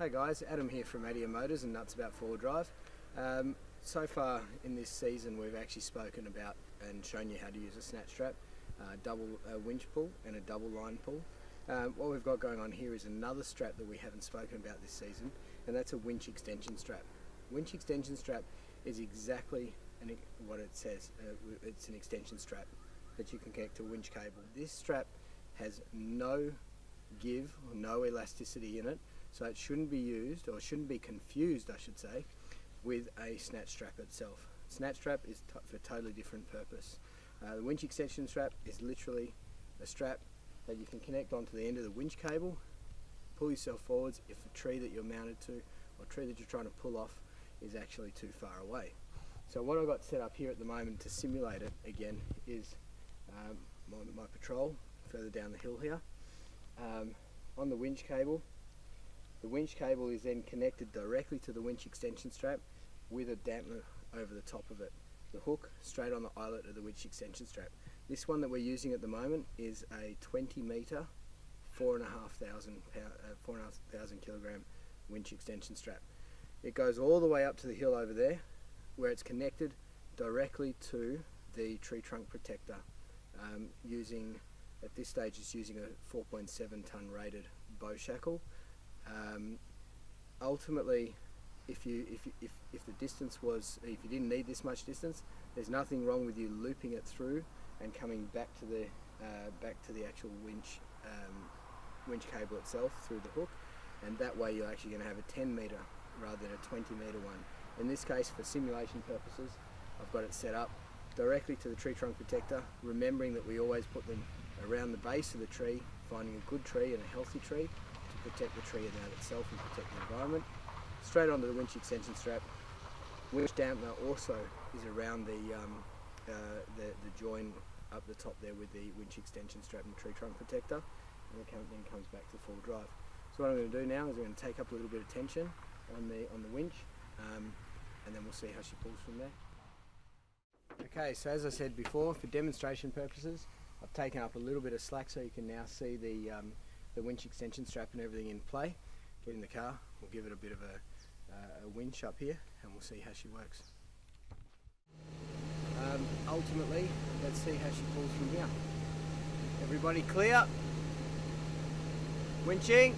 Hey guys, Adam here from Adia Motors and Nuts About 4-wheel drive. So far in this season we've actually spoken about and shown you how to use a snatch strap, double winch pull and a double line pull. What we've got going on here is another strap that we haven't spoken about this season, and that's a winch extension strap. Winch extension strap is exactly what it says. It's an extension strap that you can connect to a winch cable. This strap has no give or no elasticity in it, so it shouldn't be used, or shouldn't be confused I should say, with a snatch strap itself. Snatch strap is for a totally different purpose. The winch extension strap is literally a strap that you can connect onto the end of the winch cable, pull yourself forwards if the tree that you're mounted to or tree that you're trying to pull off is actually too far away. So what I've got set up here at the moment to simulate it again is my patrol further down the hill here. On the winch cable, the winch cable is then connected directly to the winch extension strap with a dampener over the top of it. The hook straight on the eyelet of the winch extension strap. This one that we're using at the moment is a 20 metre, 4,500 kilogram winch extension strap. It goes all the way up to the hill over there, where it's connected directly to the tree trunk protector. At this stage it's using a 4.7 tonne rated bow shackle. Ultimately, if the distance was, if you didn't need this much distance, there's nothing wrong with you looping it through and coming back to the actual winch cable itself through the hook, and that way you're actually going to have a 10 metre rather than a 20 metre one. In this case, for simulation purposes, I've got it set up directly to the tree trunk protector, remembering that we always put them around the base of the tree, finding a good tree and a healthy tree to protect the tree and that itself and protect the environment. Straight onto the winch extension strap. Winch dampener also is around the join up the top there with the winch extension strap and tree trunk protector, and it then comes back to full drive. So what I'm going to do now is I'm going to take up a little bit of tension on the winch, and then we'll see how she pulls from there. Okay, so as I said before, for demonstration purposes, I've taken up a little bit of slack so you can now see the winch extension strap and everything in play. Get in the car, we'll give it a bit of a winch up here, and we'll see how she works. Ultimately, let's see how she pulls from here. Everybody clear? Winching!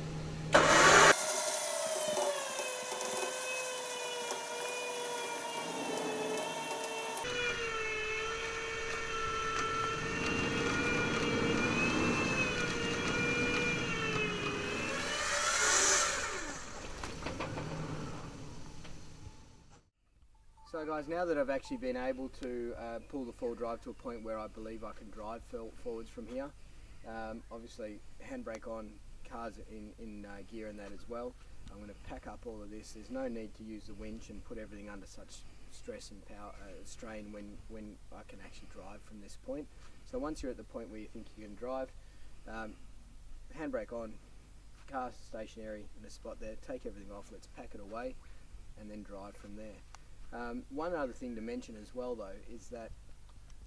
So guys, now that I've actually been able to pull the 4-wheel drive to a point where I believe I can drive forwards from here, obviously handbrake on, cars in gear and that as well. I'm going to pack up all of this. There's no need to use the winch and put everything under such stress and strain when I can actually drive from this point. So once you're at the point where you think you can drive, handbrake on, car stationary in a spot there, take everything off, let's pack it away and then drive from there. One other thing to mention as well though is that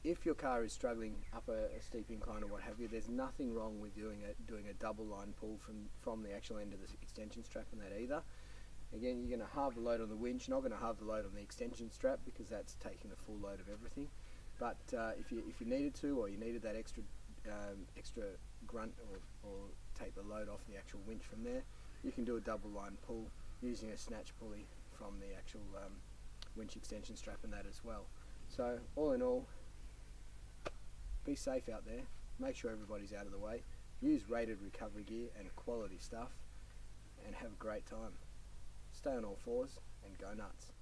if your car is struggling up a steep incline or what have you, there's nothing wrong with doing a double line pull from the actual end of the extension strap on that either. Again, you're going to halve the load on the winch, not going to halve the load on the extension strap because that's taking the full load of everything. But if you needed to, or you needed that extra grunt or take the load off the actual winch from there, you can do a double line pull using a snatch pulley from the actual winch extension strap and that as well. So all in all, be safe out there, make sure everybody's out of the way, use rated recovery gear and quality stuff, and have a great time. Stay on all fours and go nuts.